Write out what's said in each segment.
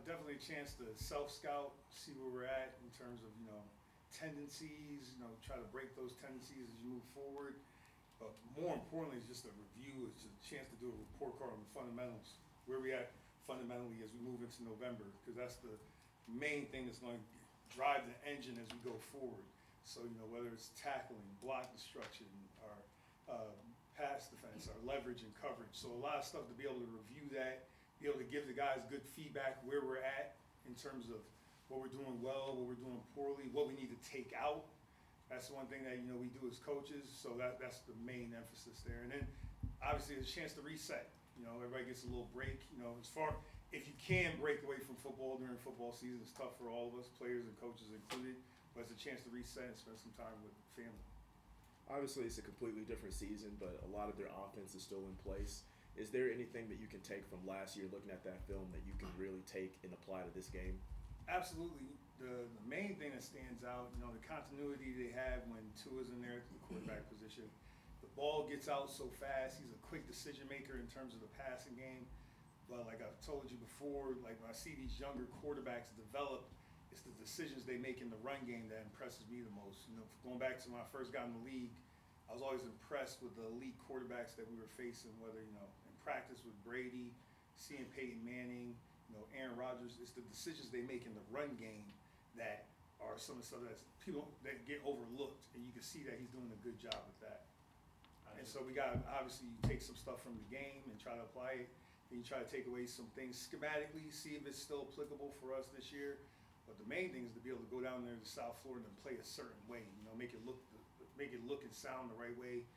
definitely a chance to self-scout, see where we're at in terms of, tendencies, try to break those tendencies as you move forward. But more importantly, it's just a review. It's a chance to do a report card on the fundamentals, where we at fundamentally as we move into November, because that's the main thing that's going to drive the engine as we go forward. So, whether it's tackling, block destruction, our pass defense, our leverage and coverage. So a lot of stuff to be able to review that, be able to give the guys good feedback where we're at in terms of what we're doing well, what we're doing poorly, what we need to take out. That's one thing that we do as coaches. So that's the main emphasis there. And then obviously it's a chance to reset. Everybody gets a little break. If you can break away from football during football season, it's tough for all of us, players and coaches included. But it's a chance to reset and spend some time with family. Obviously, it's a completely different season, but a lot of their offense is still in place. Is there anything that you can take from last year, looking at that film, that you can really take and apply to this game? Absolutely. The main thing that stands out, the continuity they have when Tua's in there at the quarterback position. The ball gets out so fast. He's a quick decision maker in terms of the passing game. But like I've told you before, like when I see these younger quarterbacks develop, it's the decisions they make in the run game that impresses me the most. Going back to when I first got in the league, I was always impressed with the elite quarterbacks that we were facing, whether, in practice with Brady, seeing Peyton Manning, Aaron Rodgers. It's the decisions they make in the run game that are some of the stuff that get overlooked, and you can see that he's doing a good job with that. And so we got to obviously take some stuff from the game and try to apply it. Then you try to take away some things schematically, see if it's still applicable for us this year. But the main thing is to be able to go down there to South Florida and play a certain way. Make it look and sound the right way.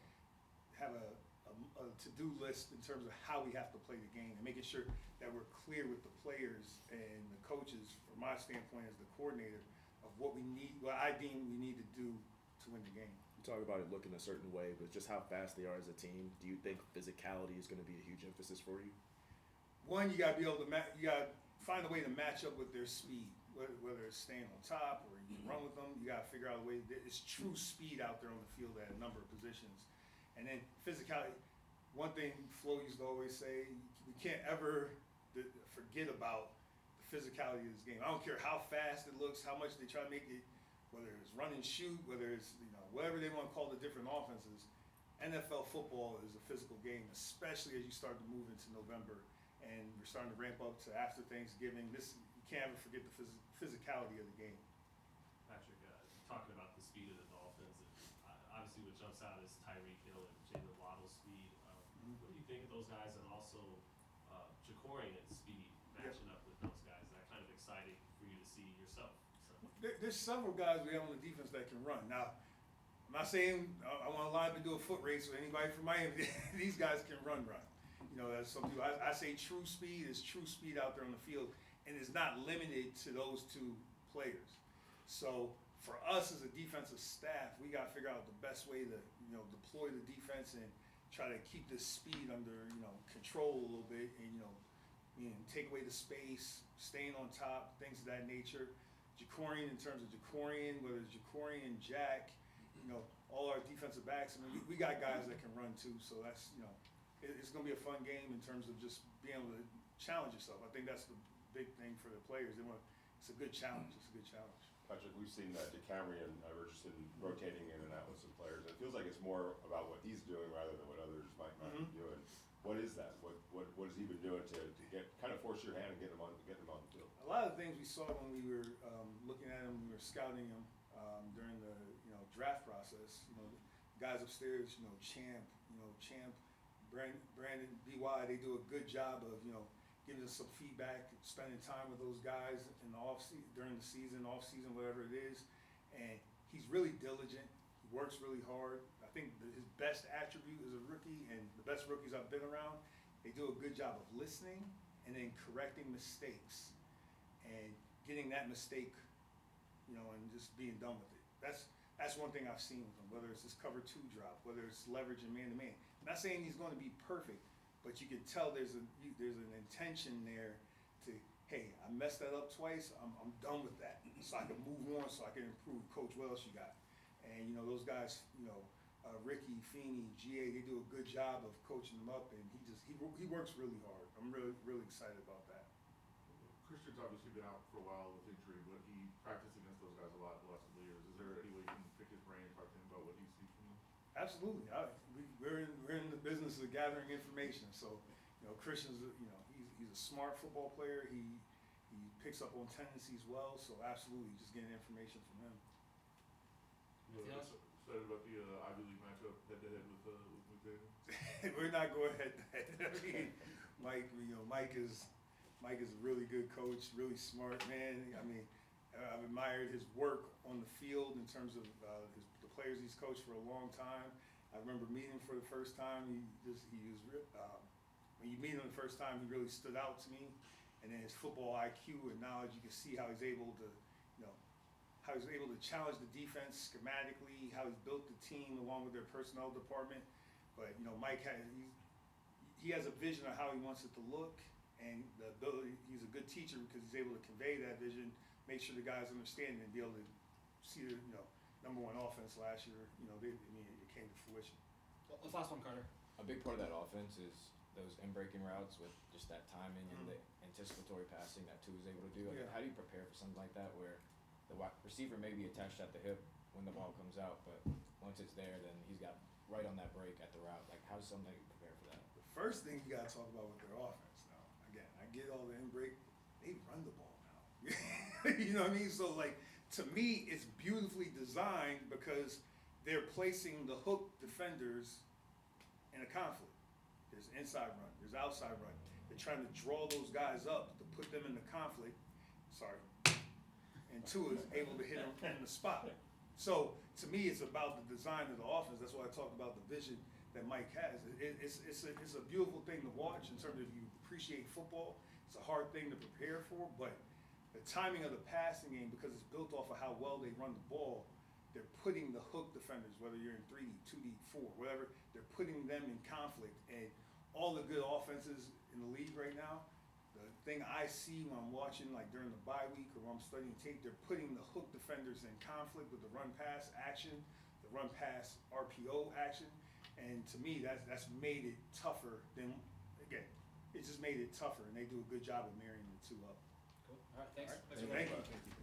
Have a to-do list in terms of how we have to play the game, and making sure that we're clear with the players and the coaches, from my standpoint as the coordinator, of what I deem we need to do to win the game. You talk about it looking a certain way, but just how fast they are as a team. Do you think physicality is going to be a huge emphasis for you? One, you got to be able to you got to find a way to match up with their speed, whether it's staying on top or you can run with them. You got to figure out a way. It's true speed out there on the field at a number of positions. And then physicality. One thing Flo used to always say, we can't ever forget about the physicality of this game. I don't care how fast it looks, how much they try to make it, whether it's run and shoot, whether it's whatever they want to call the different offenses. NFL football is a physical game, especially as you start to move into November and we're starting to ramp up to after Thanksgiving. You can't ever forget the physicality of the game. Patrick, talking about the speed of the Dolphins, and obviously what jumps out is Tyreek Hill and Jalen Waddle's speed. What do you think of those guys, and also Jacorian's speed matching up with those guys? Is that kind of exciting for you to see yourself? So. There's several guys we have on the defense that can run. Now, I'm not saying I want to line up and do a foot race with anybody from Miami. These guys can run. That's some people. I say true speed is true speed out there on the field, and is not limited to those two players. So for us as a defensive staff, we got to figure out the best way to deploy the defense and try to keep this speed under control a little bit, and take away the space, staying on top, things of that nature. Jacorian, in terms of Jacorian, whether it's Jacorian, Jack, all our defensive backs. We got guys that can run too, so that's it's going to be a fun game in terms of just being able to challenge yourself. I think that's the big thing for the players. It's a good challenge. It's a good challenge. Patrick, we've seen DeCamerion Richardson rotating in and out with some players. It feels like it's more about what he's doing rather than what others might be doing. What is that? What has he been doing to get kind of force your hand and get him on the field? A lot of things we saw when we were looking at him, we were scouting him during the draft process. Guys upstairs, Champ, Brandon, BY, they do a good job of giving us some feedback, spending time with those guys in the during the season, off season, whatever it is. And he's really diligent. He works really hard. I think his best attribute as a rookie, and the best rookies I've been around, they do a good job of listening and then correcting mistakes and getting that mistake, and just being done with it. That's one thing I've seen with him, whether it's his cover 2 drop, whether it's leverage and man-to-man. I'm not saying he's going to be perfect, but you can tell there's an intention there to, hey, I messed that up twice, I'm done with that. So I can move on, so I can improve. Coach, what else you got? And, those guys, Ricky, Feeney, GA, they do a good job of coaching them up, and he works really hard. I'm really, really excited about that. Christian's obviously been out for a while with injury, but he practiced against those guys a lot the last couple of years. Is there any way you can pick his brain and talk to him about what he sees from them? Absolutely. We're in the business of gathering information. So, Christian's, he's a smart football player. He picks up on tendencies well. So absolutely, just getting information from him. Anything else? Excited about the Ivy League matchup head to head with McDaniel? We're not going head to head. I mean, Mike is a really good coach, really smart man. I mean, I've admired his work on the field in terms of the players he's coached for a long time. I remember meeting him for the first time. When you meet him the first time, he really stood out to me. And then his football IQ and knowledge, you can see how he's able to, challenge the defense schematically, how he's built the team along with their personnel department. But Mike he has a vision of how he wants it to look, and the ability. He's a good teacher because he's able to convey that vision, make sure the guys understand it, and be able to see the number one offense last year. It came to fruition. Well, last one, Carter. A big part of that offense is those in-breaking routes with just that timing and the anticipatory passing that Tua is able to do. Yeah. How do you prepare for something like that where the receiver may be attached at the hip when the ball comes out, but once it's there, then he's got right on that break at the route. Like, how does somebody prepare for that? The first thing you got to talk about with their offense now. Again, I get all the in-break. They run the ball now. You know what I mean? So, to me, it's beautifully designed because they're placing the hook defenders in a conflict. There's inside run. There's outside run. They're trying to draw those guys up to put them in the conflict. Sorry. And Tua is able to hit them in the spot. So, to me, it's about the design of the offense. That's why I talk about the vision that Mike has. It's a beautiful thing to watch in terms of if you appreciate football. It's a hard thing to prepare for, but the timing of the passing game, because it's built off of how well they run the ball, they're putting the hook defenders, whether you're in 3D, 2D, 4, whatever, they're putting them in conflict. And all the good offenses in the league right now, the thing I see when I'm watching, during the bye week or when I'm studying tape, they're putting the hook defenders in conflict with the run pass action, the run pass RPO action. And to me, that's made it tougher than, again, it's just made it tougher, and they do a good job of marrying the two up. Cool. All right, thanks. All right. Thanks for Thank that. you.